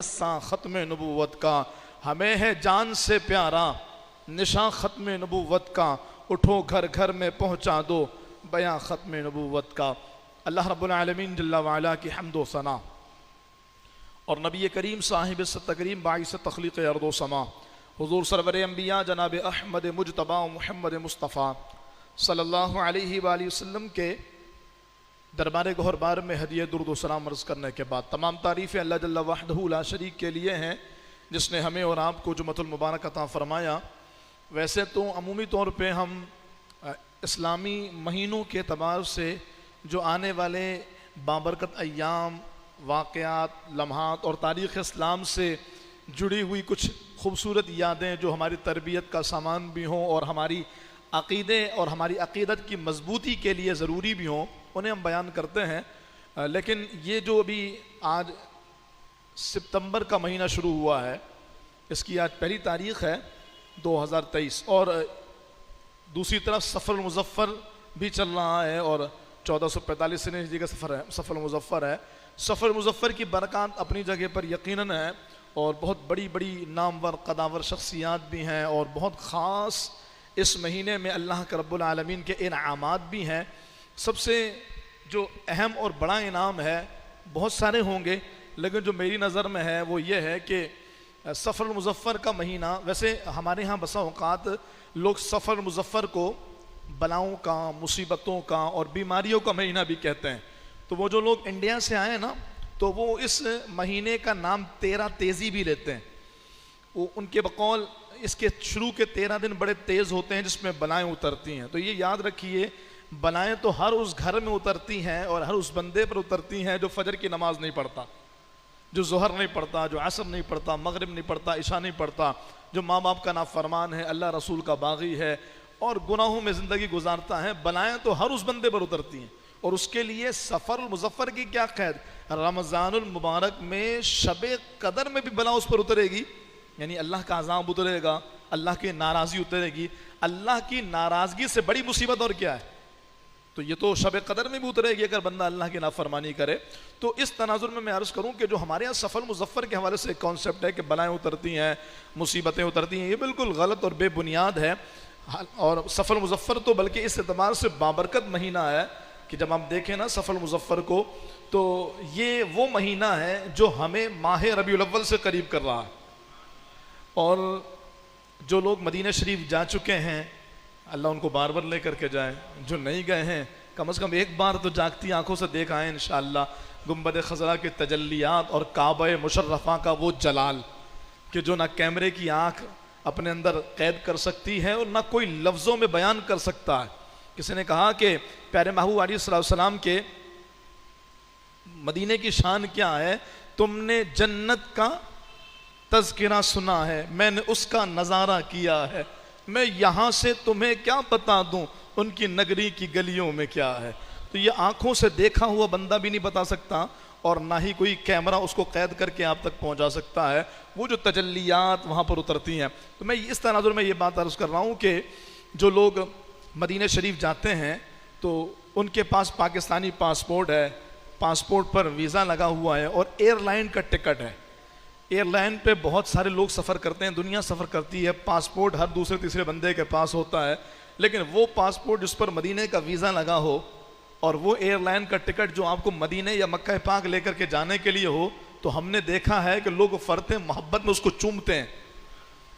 ساں ختم نبوت کا، ہمیں ہے جان سے پیارا نشاں ختم نبوت کا، اٹھو گھر گھر میں پہنچا دو بیاں ختم نبوت کا۔ اللہ رب العالمین جل وعلا کی حمد و ثنا اور نبی کریم صاحب تکریم باعث تخلیق ارض و سما حضور سرور انبیاء جناب احمد مجتبی محمد مصطفیٰ صلی اللہ علیہ وآلہ وسلم کے دربار گہر بار میں ہدیہ درود و سلام عرض کرنے کے بعد تمام تعریفیں اللہ جل وحدہ لا شریک کے لیے ہیں، جس نے ہمیں اور آپ کو جمعۃ المبارک عطا فرمایا۔ ویسے تو عمومی طور پہ ہم اسلامی مہینوں کے اعتبار سے جو آنے والے بابرکت ایام، واقعات، لمحات اور تاریخ اسلام سے جڑی ہوئی کچھ خوبصورت یادیں جو ہماری تربیت کا سامان بھی ہوں اور ہماری عقیدے اور ہماری عقیدت کی مضبوطی کے لیے ضروری بھی ہوں، انہیں ہم بیان کرتے ہیں۔ لیکن یہ جو ابھی آج ستمبر کا مہینہ شروع ہوا ہے، اس کی آج پہلی تاریخ ہے 2023، اور دوسری طرف سفر المظفر بھی چل رہا ہے اور 1445 سنہ ہجری کا سفر المظفر ہے۔ سفر المظفر کی برکات اپنی جگہ پر یقیناً ہے اور بہت بڑی بڑی نامور قداور شخصیات بھی ہیں، اور بہت خاص اس مہینے میں اللہ کے رب العالمین کے انعامات بھی ہیں۔ سب سے جو اہم اور بڑا انعام ہے، بہت سارے ہوں گے لیکن جو میری نظر میں ہے وہ یہ ہے کہ سفر المظفر کا مہینہ، ویسے ہمارے ہاں بسا اوقات لوگ سفر المظفر کو بلاؤں کا، مصیبتوں کا اور بیماریوں کا مہینہ بھی کہتے ہیں۔ تو وہ جو لوگ انڈیا سے آئے نا، تو وہ اس مہینے کا نام 13 تیزی بھی لیتے ہیں۔ وہ ان کے بقول اس کے شروع کے 13 دن بڑے تیز ہوتے ہیں جس میں بلائیں اترتی ہیں۔ تو یہ یاد رکھیے، بلائیں تو ہر اس گھر میں اترتی ہیں اور ہر اس بندے پر اترتی ہیں جو فجر کی نماز نہیں پڑھتا، جو ظہر نہیں پڑھتا، جو عصر نہیں پڑھتا، مغرب نہیں پڑھتا، عشاء نہیں پڑھتا، جو ماں باپ کا نافرمان ہے، اللہ رسول کا باغی ہے اور گناہوں میں زندگی گزارتا ہے۔ بلائیں تو ہر اس بندے پر اترتی ہیں، اور اس کے لیے سفر المظفر کی کیا قید؟ رمضان المبارک میں شب قدر میں بھی بلا اس پر اترے گی، یعنی اللہ کا عذاب اترے گا، اللہ کی ناراضی اترے گی۔ اللہ کی ناراضگی سے بڑی مصیبت اور کیا ہے؟ تو یہ تو شب قدر میں بھی اترے گی اگر بندہ اللہ کی نافرمانی کرے۔ تو اس تناظر میں عرض کروں کہ جو ہمارے یہاں سفر المظفر کے حوالے سے ایک کانسیپٹ ہے کہ بلائیں اترتی ہیں، مصیبتیں اترتی ہیں، یہ بالکل غلط اور بے بنیاد ہے۔ اور سفر المظفر تو بلکہ اس اعتبار سے بابرکت مہینہ ہے کہ جب ہم دیکھیں نا سفر المظفر کو، تو یہ وہ مہینہ ہے جو ہمیں ماہ ربیع الاول سے قریب کر رہا ہے۔ اور جو لوگ مدینہ شریف جا چکے ہیں، اللہ ان کو بار بار لے کر کے جائے، جو نہیں گئے ہیں کم از کم ایک بار تو جاگتی آنکھوں سے دیکھ آئیں انشاءاللہ گنبد خضرا کی تجلیات اور کعبہ مشرفہ کا وہ جلال کہ جو نہ کیمرے کی آنکھ اپنے اندر قید کر سکتی ہے اور نہ کوئی لفظوں میں بیان کر سکتا ہے۔ کسی نے کہا کہ پیارے محبوب علیہ السلام کے مدینے کی شان کیا ہے؟ تم نے جنت کا تذکرہ سنا ہے، میں نے اس کا نظارہ کیا ہے، میں یہاں سے تمہیں کیا بتا دوں ان کی نگری کی گلیوں میں کیا ہے۔ تو یہ آنکھوں سے دیکھا ہوا بندہ بھی نہیں بتا سکتا اور نہ ہی کوئی کیمرہ اس کو قید کر کے آپ تک پہنچا سکتا ہے، وہ جو تجلیات وہاں پر اترتی ہیں۔ تو میں اس تناظر میں یہ بات عرض کر رہا ہوں کہ جو لوگ مدینہ شریف جاتے ہیں تو ان کے پاس پاکستانی پاسپورٹ ہے، پاسپورٹ پر ویزا لگا ہوا ہے اور ایئر لائن کا ٹکٹ ہے۔ ایئر لائن پہ بہت سارے لوگ سفر کرتے ہیں، دنیا سفر کرتی ہے، پاسپورٹ ہر دوسرے تیسرے بندے کے پاس ہوتا ہے، لیکن وہ پاسپورٹ جس پر مدینے کا ویزا لگا ہو اور وہ ایئر لائن کا ٹکٹ جو آپ کو مدینے یا مکہ پاک لے کر کے جانے کے لیے ہو، تو ہم نے دیکھا ہے کہ لوگ فرتے محبت میں اس کو چومتے ہیں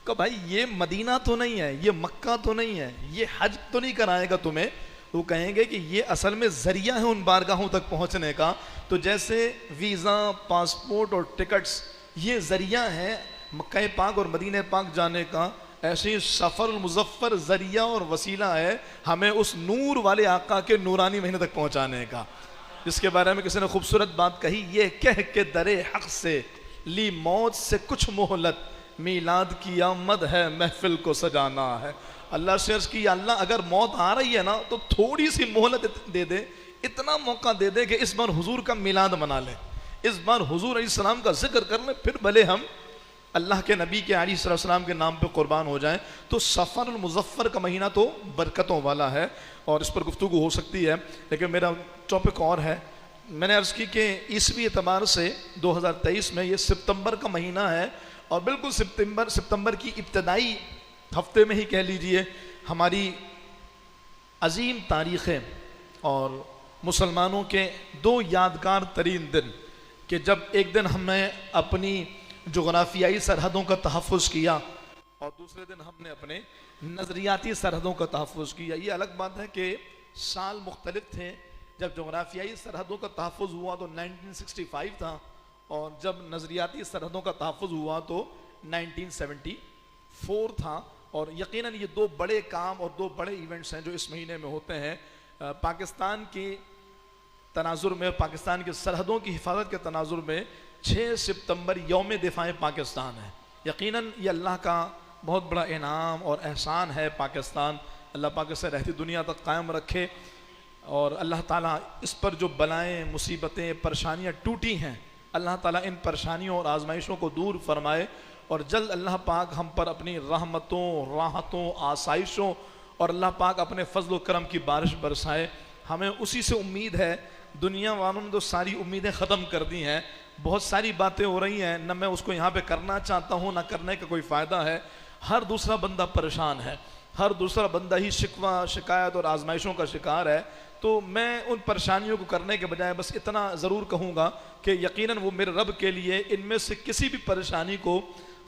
کہ بھائی یہ مدینہ تو نہیں ہے، یہ مکہ تو نہیں ہے، یہ حج تو نہیں کرائے گا تمہیں۔ وہ کہیں گے کہ یہ اصل میں ذریعہ ہے ان بارگاہوں تک پہنچنے کا۔ تو جیسے ویزا، پاسپورٹ اور ٹکٹس یہ ذریعہ ہے مکہ پاک اور مدینہ پاک جانے کا، ایسے ہی سفر المظفر ذریعہ اور وسیلہ ہے ہمیں اس نور والے آقا کے نورانی مہینے تک پہنچانے کا، جس کے بارے میں کسی نے خوبصورت بات کہی، یہ کہہ کے در حق سے لی موت سے کچھ مہلت، میلاد کی آمد ہے محفل کو سجانا ہے۔ اللہ سے عرض کی، اللہ اگر موت آ رہی ہے نا تو تھوڑی سی مہلت دے دے، اتنا موقع دے دے کہ اس بار حضور کا میلاد منا لیں، اس بار حضور علیہ السلام کا ذکر کر لیں، پھر بھلے ہم اللہ کے نبی کے علیہ السلام کے نام پہ قربان ہو جائیں۔ تو سفر المظفر کا مہینہ تو برکتوں والا ہے اور اس پر گفتگو ہو سکتی ہے، لیکن میرا ٹاپک اور ہے۔ میں نے عرض کی کہ عیسوی اعتبار سے 2023 میں یہ ستمبر کا مہینہ ہے، اور بالکل ستمبر کی ابتدائی ہفتے میں ہی کہہ لیجئے ہماری عظیم تاریخیں اور مسلمانوں کے دو یادگار ترین دن، کہ جب ایک دن ہم نے اپنی جغرافیائی سرحدوں کا تحفظ کیا اور دوسرے دن ہم نے اپنے نظریاتی سرحدوں کا تحفظ کیا۔ یہ الگ بات ہے کہ سال مختلف تھے، جب جغرافیائی سرحدوں کا تحفظ ہوا تو 1965 تھا، اور جب نظریاتی سرحدوں کا تحفظ ہوا تو 1974 تھا۔ اور یقیناً یہ دو بڑے کام اور دو بڑے ایونٹس ہیں جو اس مہینے میں ہوتے ہیں۔ پاکستان کی تناظر میں، پاکستان کی سرحدوں کی حفاظت کے تناظر میں 6 ستمبر یوم دفاع پاکستان ہے۔ یقیناً یہ اللہ کا بہت بڑا انعام اور احسان ہے۔ پاکستان اللہ پاک سے رہتی دنیا تک قائم رکھے، اور اللہ تعالیٰ اس پر جو بلائیں، مصیبتیں، پریشانیاں ٹوٹی ہیں، اللہ تعالیٰ ان پریشانیوں اور آزمائشوں کو دور فرمائے، اور جلد اللہ پاک ہم پر اپنی رحمتوں، راحتوں، آسائشوں اور اللہ پاک اپنے فضل و کرم کی بارش برسائے۔ ہمیں اسی سے امید ہے۔ دنیا والوں نے تو ساری امیدیں ختم کر دی ہیں، بہت ساری باتیں ہو رہی ہیں، نہ میں اس کو یہاں پہ کرنا چاہتا ہوں، نہ کرنے کا کوئی فائدہ ہے۔ ہر دوسرا بندہ پریشان ہے، ہر دوسرا بندہ ہی شکوہ، شکایت اور آزمائشوں کا شکار ہے۔ تو میں ان پریشانیوں کو کرنے کے بجائے بس اتنا ضرور کہوں گا کہ یقیناً وہ میرے رب کے لیے ان میں سے کسی بھی پریشانی کو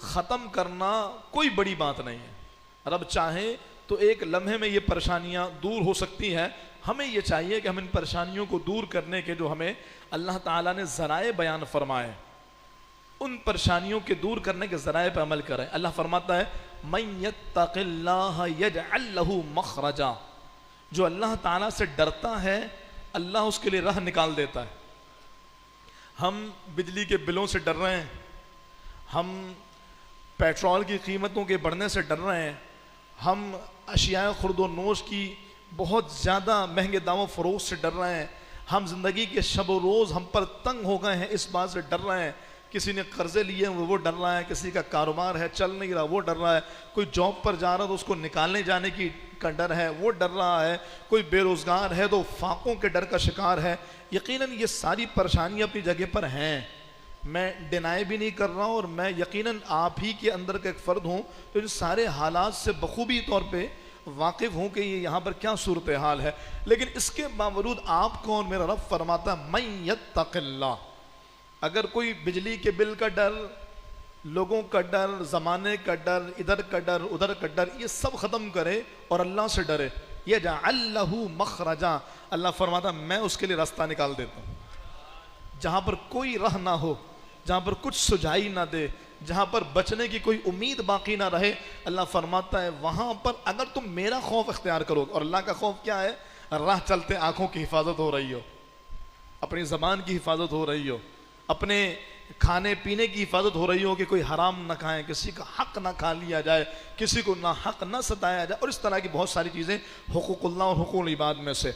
ختم کرنا کوئی بڑی بات نہیں ہے۔ رب چاہے تو ایک لمحے میں یہ پریشانیاں دور ہو سکتی ہیں۔ ہمیں یہ چاہیے کہ ہم ان پریشانیوں کو دور کرنے کے جو ہمیں اللہ تعالیٰ نے ذرائع بیان فرمائے، ان پریشانیوں کے دور کرنے کے ذرائع پہ عمل کریں۔ اللہ فرماتا ہے مَن يَتَّقِ اللَّهَ يَجْعَلْ لَهُ مَخْرَجًا، جو اللہ تعالیٰ سے ڈرتا ہے اللہ اس کے لیے راہ نکال دیتا ہے۔ ہم بجلی کے بلوں سے ڈر رہے ہیں، ہم پیٹرول کی قیمتوں کے بڑھنے سے ڈر رہے ہیں، ہم اشیاء خرد و نوش کی بہت زیادہ مہنگے دام و فروخت سے ڈر رہے ہیں، ہم زندگی کے شب و روز ہم پر تنگ ہو گئے ہیں، اس بات سے ڈر رہے ہیں۔ کسی نے قرضے لیے ہیں وہ ڈر رہا ہے، کسی کا کاروبار ہے چل نہیں رہا وہ ڈر رہا ہے، کوئی جاب پر جا رہا تو اس کو نکالنے جانے کا ڈر ہے وہ ڈر رہا ہے، کوئی بے روزگار ہے تو فاقوں کے ڈر کا شکار ہے۔ یقیناً یہ ساری پریشانیاں اپنی جگہ پر ہیں، میں ڈینائی بھی نہیں کر رہا ہوں، اور میں یقیناً آپ ہی کے اندر کا ایک فرد ہوں تو ان سارے حالات سے بخوبی طور پہ واقف ہوں کہ یہ یہاں پر کیا صورتحال ہے۔ لیکن اس کے باوجود آپ کو اور میرا رب فرماتا ہے مَن يَتَّقِ اللَّهَ، اگر کوئی بجلی کے بل کا ڈر، لوگوں کا ڈر، زمانے کا ڈر، ادھر کا ڈر ادھر کا ڈر، یہ سب ختم کرے اور اللہ سے ڈرے، يَجْعَلْ لَهُ مَخْرَجًا، اللہ فرماتا ہے میں اس کے لیے راستہ نکال دیتا ہوں۔ جہاں پر کوئی راہ نہ ہو، جہاں پر کچھ سجائی نہ دے، جہاں پر بچنے کی کوئی امید باقی نہ رہے، اللہ فرماتا ہے وہاں پر اگر تم میرا خوف اختیار کرو، اور اللہ کا خوف کیا ہے؟ راہ چلتے آنکھوں کی حفاظت ہو رہی ہو، اپنی زبان کی حفاظت ہو رہی ہو، اپنے کھانے پینے کی حفاظت ہو رہی ہو کہ کوئی حرام نہ کھائیں، کسی کا حق نہ کھا لیا جائے، کسی کو نہ حق نہ ستایا جائے، اور اس طرح کی بہت ساری چیزیں حقوق اللہ اور حقوق العباد میں سے،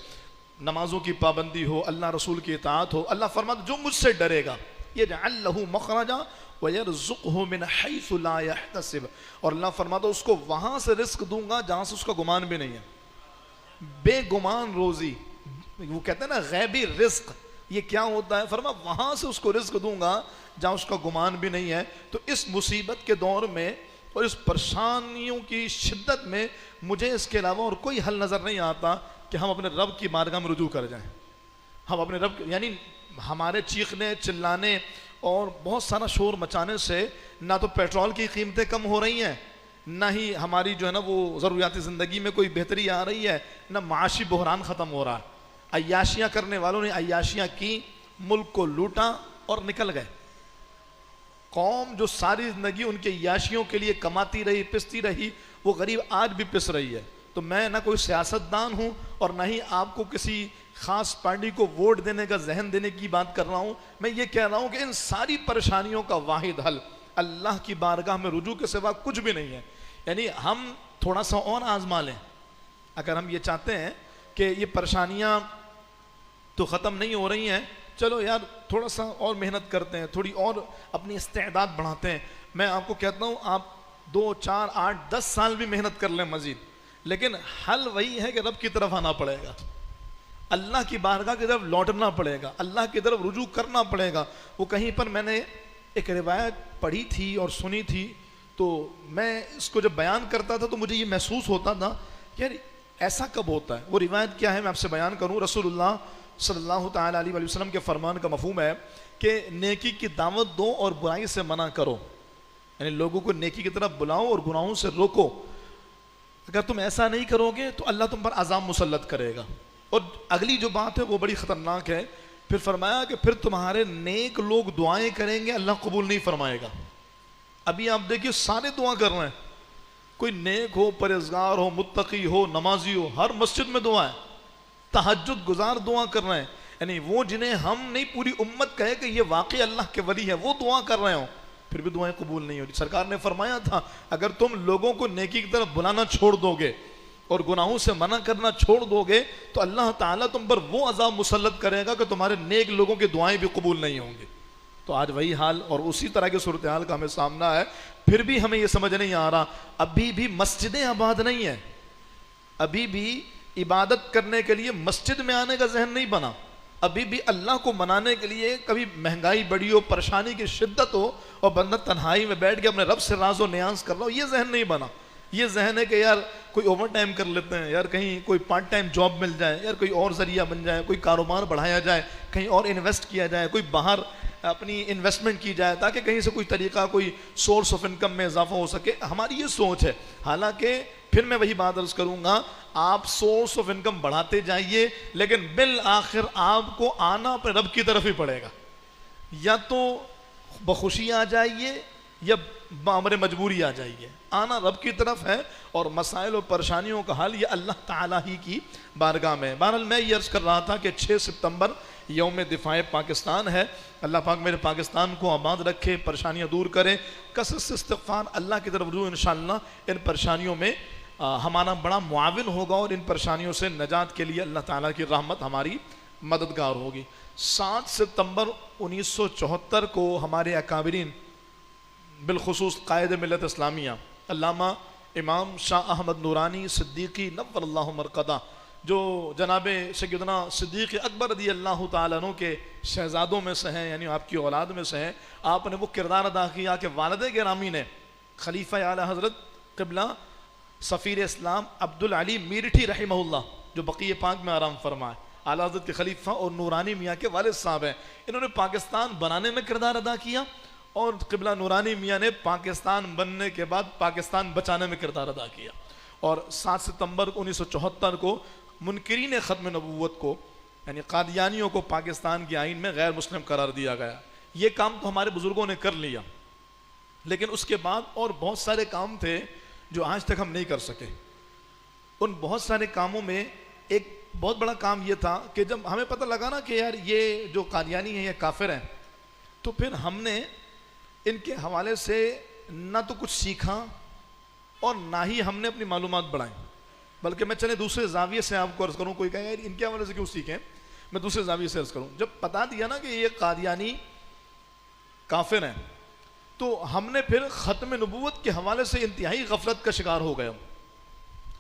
نمازوں کی پابندی ہو، اللہ رسول کی اطاعت ہو۔ اللہ فرماتا جو مجھ سے ڈرے گا يَجْعَلْ لَهُ مَخْرَجًا وَيَرْزُقْهُ مِنْ حَيْثُ لَا يَحْتَسِبُ، اور اللہ فرماتا اس کو وہاں سے رزق دوں گا جہاں سے اس کا گمان بھی نہیں ہے، بے گمان روزی، وہ کہتے ہیں نا غیبی رزق، یہ کیا ہوتا ہے؟ فرما وہاں سے اس کو رزق دوں گا جہاں اس کا گمان بھی نہیں ہے۔ تو اس مصیبت کے دور میں اور اس پریشانیوں کی شدت میں مجھے اس کے علاوہ اور کوئی حل نظر نہیں آتا کہ ہم اپنے رب کی بارگاہ میں رجوع کر جائیں۔ ہم اپنے رب، یعنی ہمارے چیخنے چلانے اور بہت سارا شور مچانے سے نہ تو پیٹرول کی قیمتیں کم ہو رہی ہیں، نہ ہی ہماری جو ہے نا وہ ضروریات زندگی میں کوئی بہتری آ رہی ہے، نہ معاشی بحران ختم ہو رہا ہے۔ عیاشیاں کرنے والوں نے عیاشیاں کی، ملک کو لوٹا اور نکل گئے۔ قوم جو ساری زندگی ان کے عیاشیوں کے لیے کماتی رہی، پستی رہی، وہ غریب آج بھی پس رہی ہے۔ تو میں نہ کوئی سیاستدان ہوں اور نہ ہی آپ کو کسی خاص پارٹی کو ووٹ دینے کا ذہن دینے کی بات کر رہا ہوں، میں یہ کہہ رہا ہوں کہ ان ساری پریشانیوں کا واحد حل اللہ کی بارگاہ میں رجوع کے سوا کچھ بھی نہیں ہے۔ یعنی ہم تھوڑا سا اور آزما لیں، اگر ہم یہ چاہتے ہیں کہ یہ پریشانیاں تو ختم نہیں ہو رہی ہیں، چلو یار تھوڑا سا اور محنت کرتے ہیں، تھوڑی اور اپنی استعداد بڑھاتے ہیں۔ میں آپ کو کہتا ہوں آپ 2 4 8 10 سال بھی محنت کر لیں مزید، لیکن حل وہی ہے کہ رب کی طرف آنا پڑے گا، اللہ کی بارگاہ کی طرف لوٹنا پڑے گا، اللہ کی طرف رجوع کرنا پڑے گا۔ وہ کہیں پر میں نے ایک روایت پڑھی تھی اور سنی تھی، تو میں اس کو جب بیان کرتا تھا تو مجھے یہ محسوس ہوتا تھا یار ایسا کب ہوتا ہے۔ وہ روایت کیا ہے میں آپ سے بیان کروں۔ رسول اللہ صلی اللہ تعالیٰ علیہ وسلم کے فرمان کا مفہوم ہے کہ نیکی کی دعوت دو اور برائی سے منع کرو، یعنی لوگوں کو نیکی کی طرف بلاؤ اور گناہوں سے روکو۔ اگر تم ایسا نہیں کرو گے تو اللہ تم پر عذاب مسلط کرے گا۔ اور اگلی جو بات ہے وہ بڑی خطرناک ہے، پھر فرمایا کہ پھر تمہارے نیک لوگ دعائیں کریں گے، اللہ قبول نہیں فرمائے گا۔ ابھی آپ دیکھیے سارے دعا کر رہے ہیں، کوئی نیک ہو، پرہیزگار ہو، متقی ہو، نمازی ہو، ہر مسجد میں دعا ہے، تہجد گزار دعا کر رہے ہیں، یعنی وہ جنہیں ہم نہیں پوری امت کہے کہ یہ واقعی اللہ کے ولی ہے وہ دعا کر رہے ہوں، پھر بھی دعائیں قبول نہیں ہوتی۔ سرکار نے فرمایا تھا اگر تم لوگوں کو نیکی کی طرف بلانا چھوڑ دو گے اور گناہوں سے منع کرنا چھوڑ دو گے تو اللہ تعالیٰ تم پر وہ عذاب مسلط کرے گا کہ تمہارے نیک لوگوں کی دعائیں بھی قبول نہیں ہوں گی۔ تو آج وہی حال اور اسی طرح کی صورتحال کا ہمیں سامنا ہے، پھر بھی ہمیں یہ سمجھ نہیں آ رہا، ابھی بھی مسجدیں آباد نہیں ہیں، ابھی بھی عبادت کرنے کے لیے مسجد میں آنے کا ذہن نہیں بنا، ابھی بھی اللہ کو منانے کے لیے کبھی مہنگائی بڑی ہو، پریشانی کی شدت ہو اور بندہ تنہائی میں بیٹھ کے اپنے رب سے راز و نیاز کر رہا ہو، یہ ذہن نہیں بنا۔ یہ ذہن ہے کہ یار کوئی اوور ٹائم کر لیتے ہیں، یار کہیں کوئی پارٹ ٹائم جاب مل جائے، یار کوئی اور ذریعہ بن جائے، کوئی کاروبار بڑھایا جائے، کہیں اور انویسٹ کیا جائے، کوئی باہر اپنی انویسٹمنٹ کی جائے تاکہ کہیں سے کوئی طریقہ، کوئی سورس آف انکم میں اضافہ ہو سکے۔ ہماری یہ سوچ ہے، حالانکہ پھر میں وہی بات عرض کروں گا، آپ سورس آف انکم بڑھاتے جائیے لیکن بالآخر آپ کو آنا اپنے رب کی طرف ہی پڑے گا، یا تو بخوشی آ جائیے یا بامر مجبوری آ جائیے، آنا رب کی طرف ہے اور مسائل و پریشانیوں کا حل یہ اللہ تعالیٰ ہی کی بارگاہ میں۔ بہرحال میں یہ عرض کر رہا تھا کہ 6 ستمبر یوم دفاع پاکستان ہے، اللہ پاک میرے پاکستان کو آباد رکھے، پریشانیاں دور کرے، کثرت سے استغفار، اللہ کی طرف رجوع، انشاءاللہ ان پریشانیوں میں ہمارا بڑا معاون ہوگا اور ان پریشانیوں سے نجات کے لیے اللہ تعالیٰ کی رحمت ہماری مددگار ہوگی۔ 7 ستمبر 1974 کو ہمارے اکابرین بالخصوص قائد ملت اسلامیہ علامہ امام شاہ احمد نورانی صدیقی نور اللہ مرقدہ، جو جناب سیدنا صدیق اکبر رضی اللہ تعالیٰ عنہ کے شہزادوں میں سے ہیں، یعنی آپ کی اولاد میں سے ہیں، آپ نے وہ کردار ادا کیا کہ والد گرامی نے خلیفہ اعلیٰ حضرت قبلہ سفیر اسلام عبدالعلی میرٹھی رحمہ اللہ جو بقیہ پاک میں آرام فرمائے، اعلیٰ حضرت کے خلیفہ اور نورانی میاں کے والد صاحب ہیں، انہوں نے پاکستان بنانے میں کردار ادا کیا اور قبلہ نورانی میاں نے پاکستان بننے کے بعد پاکستان بچانے میں کردار ادا کیا۔ اور 7 ستمبر 1974 کو منکرین ختم نبوت کو یعنی قادیانیوں کو پاکستان کی آئین میں غیر مسلم قرار دیا گیا۔ یہ کام تو ہمارے بزرگوں نے کر لیا، لیکن اس کے بعد اور بہت سارے کام تھے جو آج تک ہم نہیں کر سکے۔ ان بہت سارے کاموں میں ایک بہت بڑا کام یہ تھا کہ جب ہمیں پتہ لگا نا کہ یار یہ جو قادیانی ہیں یہ کافر ہیں، تو پھر ہم نے ان کے حوالے سے نہ تو کچھ سیکھا اور نہ ہی ہم نے اپنی معلومات بڑھائیں، بلکہ میں چلے دوسرے زاویے سے آپ کو عرض کروں، کوئی کہے یار ان کے حوالے سے کیوں سیکھیں، میں دوسرے زاویے سے عرض کروں۔ جب بتا دیا نا کہ یہ قادیانی کافر ہیں تو ہم نے پھر ختم نبوت کے حوالے سے انتہائی غفلت کا شکار ہو گئے۔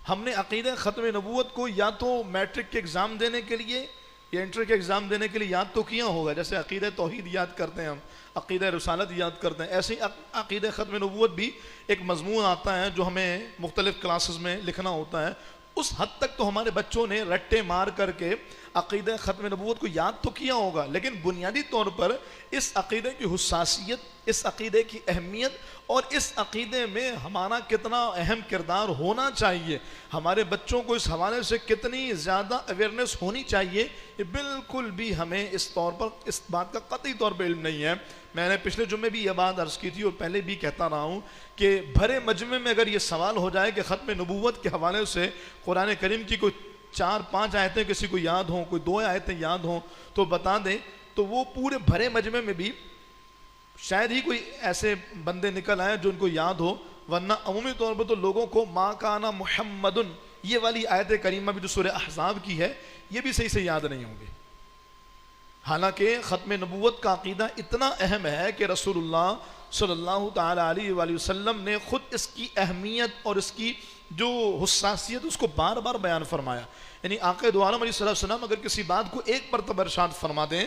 ہم نے عقیدہ ختم نبوت کو یا تو میٹرک کے ایگزام دینے کے لیے یا انٹر کے ایگزام دینے کے لیے یاد تو کیا ہوگا، جیسے عقیدہ توحید یاد کرتے ہیں ہم، عقیدہ رسالت یاد کرتے ہیں، ایسے ہی عقیدہ ختم نبوت بھی ایک مضمون آتا ہے جو ہمیں مختلف کلاسز میں لکھنا ہوتا ہے۔ اس حد تک تو ہمارے بچوں نے رٹے مار کر کے عقیدہ ختم نبوت کو یاد تو کیا ہوگا، لیکن بنیادی طور پر اس عقیدے کی حساسیت، اس عقیدے کی اہمیت اور اس عقیدے میں ہمارا کتنا اہم کردار ہونا چاہیے، ہمارے بچوں کو اس حوالے سے کتنی زیادہ اویئرنیس ہونی چاہیے، یہ بالکل بھی ہمیں اس طور پر اس بات کا قطعی طور پر علم نہیں ہے۔ میں نے پچھلے جمعے بھی یہ بات عرض کی تھی اور پہلے بھی کہتا رہا ہوں کہ بھرے مجمع میں اگر یہ سوال ہو جائے کہ ختم نبوت کے حوالے سے قرآن کریم کی کوئی 4-5 آیتیں کسی کو یاد ہوں، کوئی 2 آیتیں یاد ہوں تو بتا دیں، تو وہ پورے بھرے مجمع میں بھی شاید ہی کوئی ایسے بندے نکل آئے جو ان کو یاد ہو، ورنہ عمومی طور پر تو لوگوں کو ما کانا محمد، یہ والی آیت کریمہ بھی جو سورہ احزاب کی ہے، یہ بھی صحیح سے یاد نہیں ہوں گے۔ حالانکہ ختم نبوت کا عقیدہ اتنا اہم ہے کہ رسول اللہ صلی اللہ تعالیٰ علیہ وآلہ وسلم نے خود اس کی اہمیت اور اس کی جو حساسیت اس کو بار بار بیان فرمایا. یعنی آقا دو عالم علیہ السلام اگر کسی بات کو ایک مرتبہ ارشاد فرما دیں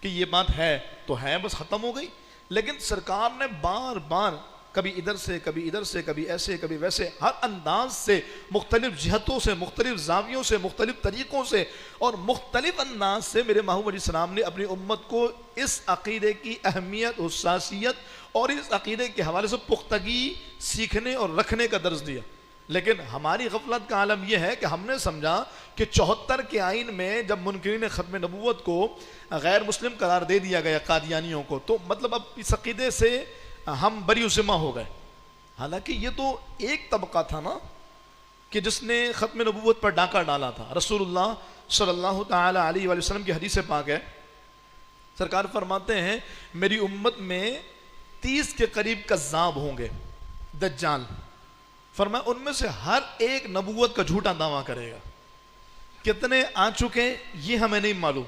کہ یہ بات ہے تو ہے، بس ختم ہو گئی. لیکن سرکار نے بار بار کبھی ادھر سے کبھی ادھر سے کبھی ایسے کبھی ویسے ہر انداز سے مختلف جہتوں سے مختلف زاویوں سے مختلف طریقوں سے اور مختلف انداز سے میرے محبوب علیہ السلام نے اپنی امت کو اس عقیدے کی اہمیت، حساسیت اور اس عقیدے کے حوالے سے پختگی سیکھنے اور رکھنے کا درس دیا. لیکن ہماری غفلت کا عالم یہ ہے کہ ہم نے سمجھا کہ 74 کے آئین میں جب منکرین ختم نبوت کو غیر مسلم قرار دے دیا گیا قادیانیوں کو، تو مطلب اب اس عقیدے سے ہم بری ذمہ ہو گئے. حالانکہ یہ تو ایک طبقہ تھا نا کہ جس نے ختم نبوت پر ڈاکہ ڈالا تھا. رسول اللہ صلی اللہ تعالی علیہ وآلہ وسلم کی حدیث پاک ہے، سرکار فرماتے ہیں میری امت میں 30 کے قریب کذاب ہوں گے، دجال. فرمایا ان میں سے ہر ایک نبوت کا جھوٹا دعویٰ کرے گا. کتنے آ چکے یہ ہمیں نہیں معلوم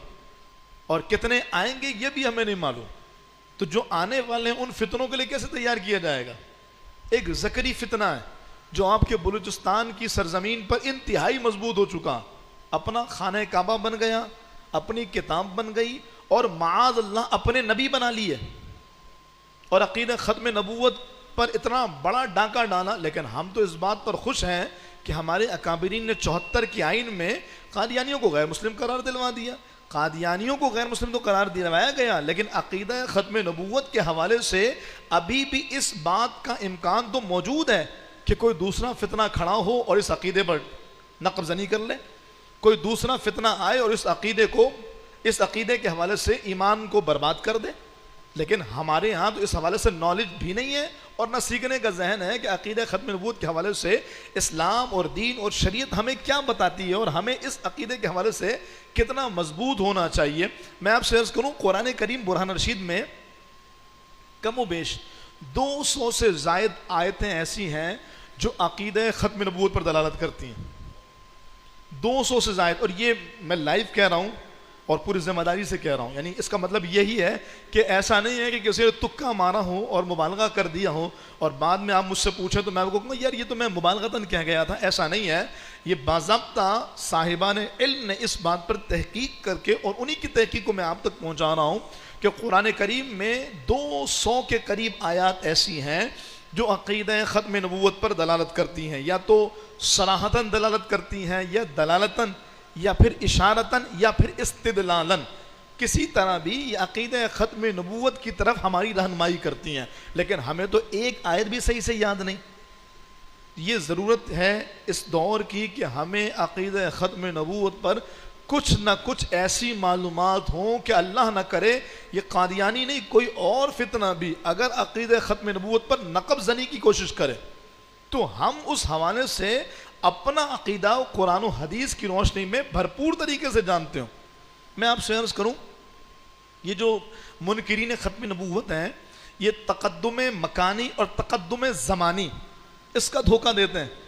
اور کتنے آئیں گے یہ بھی ہمیں نہیں معلوم. تو جو آنے والے ہیں ان فتنوں کے لیے کیسے تیار کیا جائے گا؟ ایک ذکری فتنہ ہے جو آپ کے بلوچستان کی سرزمین پر انتہائی مضبوط ہو چکا، اپنا خانہ کعبہ بن گیا، اپنی کتاب بن گئی اور معاذ اللہ اپنے نبی بنا لیے اور عقیدہ ختم نبوت پر اتنا بڑا ڈاکہ ڈالا. لیکن ہم تو اس بات پر خوش ہیں کہ ہمارے اکابرین نے 74 کے آئین میں قادیانیوں کو غیر مسلم قرار دلوا دیا. قادیانیوں کو غیر مسلم تو قرار دلوایا گیا، لیکن عقیدہ ختم نبوت کے حوالے سے ابھی بھی اس بات کا امکان تو موجود ہے کہ کوئی دوسرا فتنہ کھڑا ہو اور اس عقیدے پر نقب زنی کر لے، کوئی دوسرا فتنہ آئے اور اس عقیدے کے حوالے سے ایمان کو برباد کر دے. لیکن ہمارے ہاں تو اس حوالے سے نالج بھی نہیں ہے اور نہ سیکھنے کا ذہن ہے کہ عقیدہ ختم نبوت کے حوالے سے اسلام اور دین اور شریعت ہمیں کیا بتاتی ہے اور ہمیں اس عقیدے کے حوالے سے کتنا مضبوط ہونا چاہیے. میں آپ سے عرض کروں قرآن کریم برہان رشید میں کم و بیش 200 سے زائد آیتیں ایسی ہیں جو عقیدہ ختم نبوت پر دلالت کرتی ہیں. 200 سے زائد، اور یہ میں لائیو کہہ رہا ہوں اور پوری ذمہ داری سے کہہ رہا ہوں. یعنی اس کا مطلب یہی ہے کہ ایسا نہیں ہے کہ کسی نے تکا مارا ہو اور مبالغہ کر دیا ہو اور بعد میں آپ مجھ سے پوچھیں تو میں آپ کو کہوں یار یہ تو میں مبالغتاً کہہ گیا تھا. ایسا نہیں ہے. یہ باضابطہ صاحبان علم نے اس بات پر تحقیق کر کے اور انہی کی تحقیق کو میں آپ تک پہنچا رہا ہوں کہ قرآن کریم میں 200 کے قریب آیات ایسی ہیں جو عقیدہ ختم نبوت پر دلالت کرتی ہیں، یا تو صراحتاً دلالت کرتی ہیں یا دلالتاً یا پھر اشارتاً یا پھر استدلالاً. کسی طرح بھی یہ عقیدہ ختم نبوت کی طرف ہماری رہنمائی کرتی ہیں. لیکن ہمیں تو ایک آیت بھی صحیح سے یاد نہیں. یہ ضرورت ہے اس دور کی کہ ہمیں عقیدہ ختم نبوت پر کچھ نہ کچھ ایسی معلومات ہوں کہ اللہ نہ کرے یہ قادیانی نہیں کوئی اور فتنہ بھی اگر عقیدہ ختم نبوت پر نقب زنی کی کوشش کرے تو ہم اس حوالے سے اپنا عقیدہ قرآن و حدیث کی روشنی میں بھرپور طریقے سے جانتے ہوں. میں آپ سے عرض کروں یہ جو منکرین ختم نبوت ہیں یہ تقدم مکانی اور تقدم زمانی اس کا دھوکہ دیتے ہیں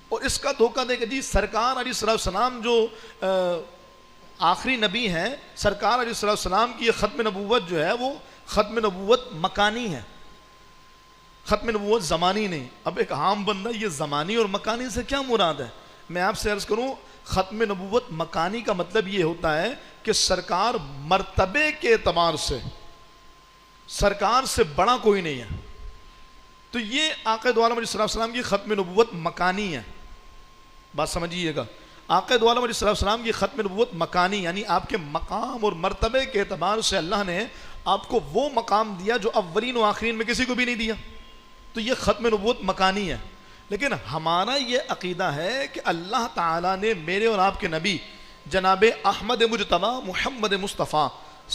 اور اس کا دھوکہ دے کہ جی سرکار علیہ السلام جو آخری نبی ہیں سرکار علیہ السلام کی یہ ختم نبوت جو ہے وہ ختم نبوت مکانی ہے، ختم نبوت زمانی نہیں. اب ایک عام بندہ یہ زمانی اور مکانی سے کیا مراد ہے؟ میں آپ سے عرض کروں ختم نبوت مکانی کا مطلب یہ ہوتا ہے کہ سرکار مرتبے کے اعتبار سے سرکار سے بڑا کوئی نہیں ہے. تو یہ آقا دو عالم علیہ السلام کی ختم نبوت مکانی ہے. بات سمجھیے گا، آقا دو عالم علیہ السلام کی ختم نبوت مکانی یعنی آپ کے مقام اور مرتبے کے اعتبار سے اللہ نے آپ کو وہ مقام دیا جو اولین و آخرین میں کسی کو بھی نہیں دیا. تو یہ ختم نبوت مکانی ہے. لیکن ہمارا یہ عقیدہ ہے کہ اللہ تعالیٰ نے میرے اور آپ کے نبی جناب احمد مجتبیٰ محمد مصطفیٰ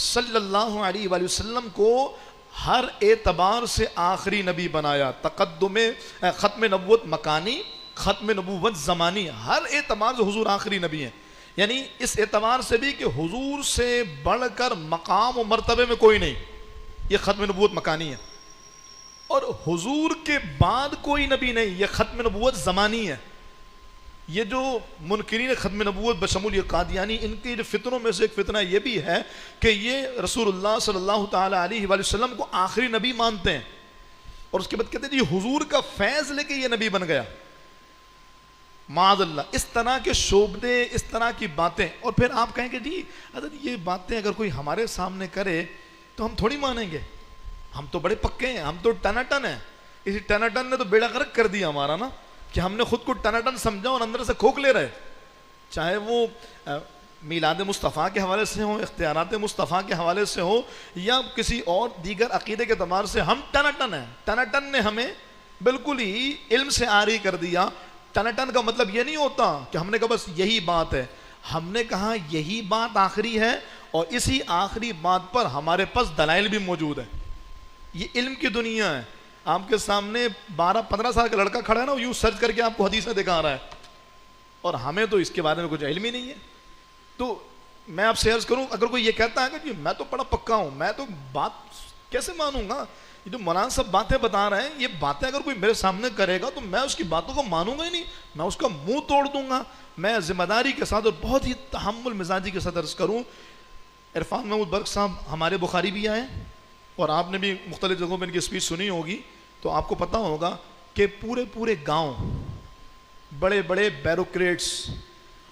صلی اللہ علیہ وآلہ وسلم کو ہر اعتبار سے آخری نبی بنایا. تقدم ختم نبوت مکانی، ختم نبوت زمانی، ہر اعتبار سے حضور آخری نبی ہیں. یعنی اس اعتبار سے بھی کہ حضور سے بڑھ کر مقام و مرتبے میں کوئی نہیں، یہ ختم نبوت مکانی ہے. اور حضور کے بعد کوئی نبی نہیں، یہ ختم نبوت زمانی ہے. یہ جو منکرین ختم نبوت بشمول یہ قادیانی، ان کے فتنوں میں سے ایک فتنہ یہ بھی ہے کہ یہ رسول اللہ صلی اللہ تعالی علیہ وآلہ وسلم کو آخری نبی مانتے ہیں، اور اس کے بعد کہتے ہیں یہ حضور کا فیض لے کے یہ نبی بن گیا، معاذ اللہ۔ اس طرح کے شعبدے، اس طرح کی باتیں، اور پھر آپ کہیں کہ جی حضرت یہ باتیں اگر کوئی ہمارے سامنے کرے تو ہم تھوڑی مانیں گے، ہم تو بڑے پکے ہیں، ہم تو ٹناٹن ہیں۔ اسی ٹناٹن نے تو بیڑا غرق کر دیا ہمارا نا، کہ ہم نے خود کو ٹناٹن سمجھا اور اندر سے کھوک لے رہے، چاہے وہ میلاد مصطفیٰ کے حوالے سے ہوں، اختیارات مصطفیٰ کے حوالے سے ہو، یا کسی اور دیگر عقیدے کے اعتبار سے، ہم ٹناٹن ہیں۔ ٹناٹن نے ہمیں بالکل ہی علم سے عاری کر دیا۔ ٹناٹن کا مطلب یہ نہیں ہوتا کہ ہم نے کہا بس یہی بات ہے، ہم نے کہا یہی بات آخری ہے، اور اسی آخری بات پر ہمارے پاس دلائل بھی موجود ہے۔ یہ علم کی دنیا ہے۔ آپ کے سامنے 12-15 سال کا لڑکا کھڑا ہے نا، وہ یوں سرچ کر کے آپ کو حدیثیں دکھا رہا ہے، اور ہمیں تو اس کے بارے میں کچھ علم ہی نہیں ہے۔ تو میں آپ سے عرض کروں، اگر کوئی یہ کہتا ہے کہ میں تو بڑا پکا ہوں، میں تو بات کیسے مانوں گا، یہ جو مولانا صاحب باتیں بتا رہے ہیں، یہ باتیں اگر کوئی میرے سامنے کرے گا تو میں اس کی باتوں کو مانوں گا ہی نہیں، میں اس کا منہ توڑ دوں گا۔ میں ذمہ داری کے ساتھ اور بہت ہی تحمل مزاجی کے ساتھ عرض کروں، عرفان محمود برق صاحب ہمارے بخاری بھی آئے، اور آپ نے بھی مختلف جگہوں پہ ان کی اسپیچ سنی ہوگی، تو آپ کو پتہ ہوگا کہ پورے گاؤں، بڑے بڑے بیوروکریٹس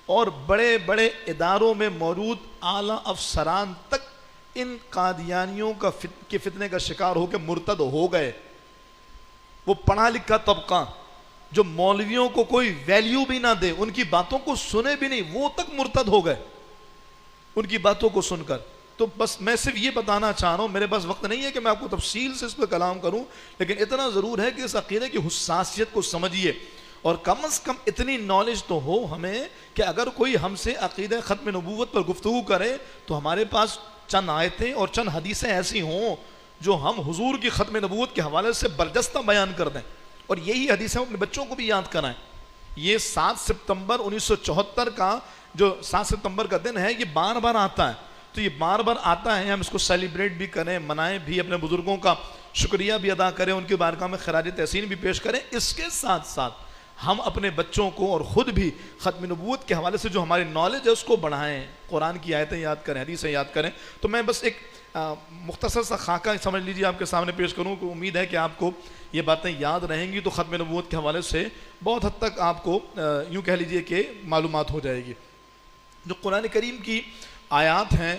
اور بڑے بڑے اداروں میں موجود اعلیٰ افسران تک ان قادیانیوں کے فتنے کا شکار ہو کے مرتد ہو گئے۔ وہ پڑھا لکھا طبقہ جو مولویوں کو کوئی ویلیو بھی نہ دے، ان کی باتوں کو سنے بھی نہیں، وہ تک مرتد ہو گئے ان کی باتوں کو سن کر۔ تو بس میں صرف یہ بتانا چاہ رہا ہوں، میرے پاس وقت نہیں ہے کہ میں آپ کو تفصیل سے اس پہ کلام کروں، لیکن اتنا ضرور ہے کہ اس عقیدے کی حساسیت کو سمجھیے، اور کم از کم اتنی نالج تو ہو ہمیں کہ اگر کوئی ہم سے عقیدہ ختم نبوت پر گفتگو کرے تو ہمارے پاس چند آیتیں اور چند حدیثیں ایسی ہوں جو ہم حضور کی ختم نبوت کے حوالے سے برجستہ بیان کر دیں، اور یہی حدیثیں اپنے بچوں کو بھی یاد کرائیں۔ یہ 7 ستمبر 1974 کا جو 7 ستمبر کا دن ہے، یہ بار بار آتا ہے، تو یہ بار بار آتا ہے، ہم اس کو سیلیبریٹ بھی کریں، منائیں بھی، اپنے بزرگوں کا شکریہ بھی ادا کریں، ان کی بارگاہ میں خراج تحسین بھی پیش کریں۔ اس کے ساتھ ساتھ ہم اپنے بچوں کو اور خود بھی ختم نبوت کے حوالے سے جو ہماری نالج ہے اس کو بڑھائیں، قرآن کی آیتیں یاد کریں، حدیثیں یاد کریں۔ تو میں بس ایک مختصر سا خاکہ سمجھ لیجیے آپ کے سامنے پیش کروں، کہ امید ہے کہ آپ کو یہ باتیں یاد رہیں گی، تو ختم نبوت کے حوالے سے بہت حد تک آپ کو یوں کہہ لیجیے کہ معلومات ہو جائے گی۔ جو قرآن کریم کی آیات ہیں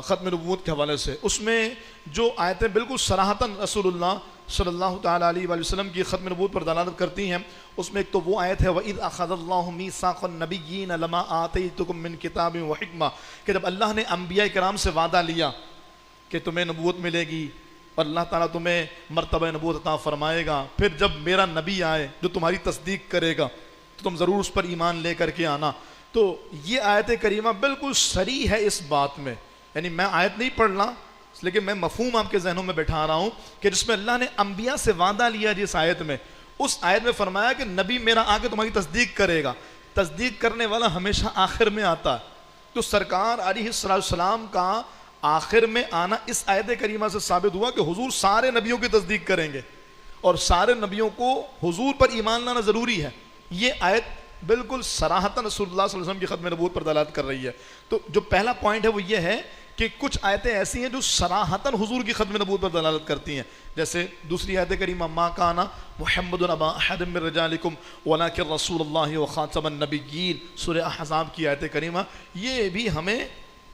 ختم نبوت کے حوالے سے، اس میں جو آیتیں بالکل صراحتاً رسول اللہ صلی اللہ تعالیٰ علیہ وآلہ وسلم کی ختم نبوت پر دلالت کرتی ہیں، اس میں ایک تو وہ آیت ہے وَإِذْ أَخَذَ اللَّهُ مِيثَاقَ النَّبِيِّينَ لَمَا آتَيْتُكُم مِّن كِتَابٍ وَحِكْمَةٍ، کہ جب اللہ نے انبیاء کرام سے وعدہ لیا کہ تمہیں نبوت ملے گی اور اللہ تعالیٰ تمہیں مرتبہ نبوت عطا فرمائے گا، پھر جب میرا نبی آئے جو تمہاری تصدیق کرے گا تو تم ضرور اس پر ایمان لے کر کے آنا۔ تو یہ آیت کریمہ بالکل صریح ہے اس بات میں، یعنی میں آیت نہیں پڑھ رہا لیکن میں مفہوم آپ کے ذہنوں میں بٹھا رہا ہوں کہ جس میں اللہ نے انبیاء سے وعدہ لیا جس آیت میں، اس آیت میں فرمایا کہ نبی میرا آ کے تمہاری تصدیق کرے گا، تصدیق کرنے والا ہمیشہ آخر میں آتا ہے۔ تو سرکار علیہ السلام کا آخر میں آنا اس آیت کریمہ سے ثابت ہوا کہ حضور سارے نبیوں کی تصدیق کریں گے اور سارے نبیوں کو حضور پر ایمان لانا ضروری ہے۔ یہ آیت بالکل صراحتاً رسول اللہ صلی اللہ علیہ وسلم کی ختم نبوت پر دلالت کر رہی ہے۔ تو جو پہلا پوائنٹ ہے وہ یہ ہے کہ کچھ آیتیں ایسی ہیں جو صراحتاً حضور کی ختم نبوت پر دلالت کرتی ہیں، جیسے دوسری آیت کریمہ ما کان محمد ابا احد من رجالکم ولکن رسول اللہ وخاتم النبیین، سورہ احزاب کی آیت کریمہ، یہ بھی ہمیں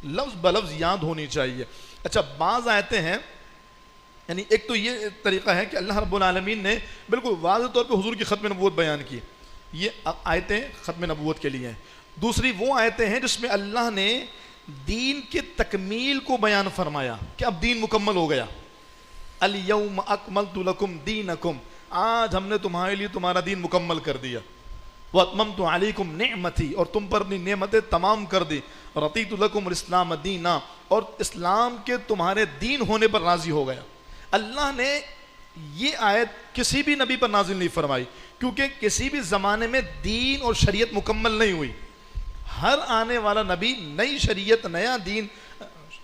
لفظ بلفظ یاد ہونی چاہیے۔ اچھا، بعض آیتیں ہیں، یعنی ایک تو یہ طریقہ ہے کہ اللہ رب العالمین نے بالکل واضح طور پہ حضور کی ختم نبوت بیان کی، یہ آیتیں ختم نبوت کے لیے ہیں۔ دوسری وہ آیتیں ہیں جس میں اللہ نے دین کے تکمیل کو بیان فرمایا کہ اب دین مکمل ہو گیا، الیوم اکملت لکم دینکم، آج ہم نے تمہارے لیے تمہارا دین مکمل کر دیا، واتممت علیکم نعمتی، اور تم پر اپنی نعمتیں تمام کر دی، رضیت لکم الاسلام دینا، اور اسلام کے تمہارے دین ہونے پر راضی ہو گیا۔ اللہ نے یہ آیت کسی بھی نبی پر نازل نہیں فرمائی، کیونکہ کسی بھی زمانے میں دین اور شریعت مکمل نہیں ہوئی۔ ہر آنے والا نبی نئی شریعت، نیا دین،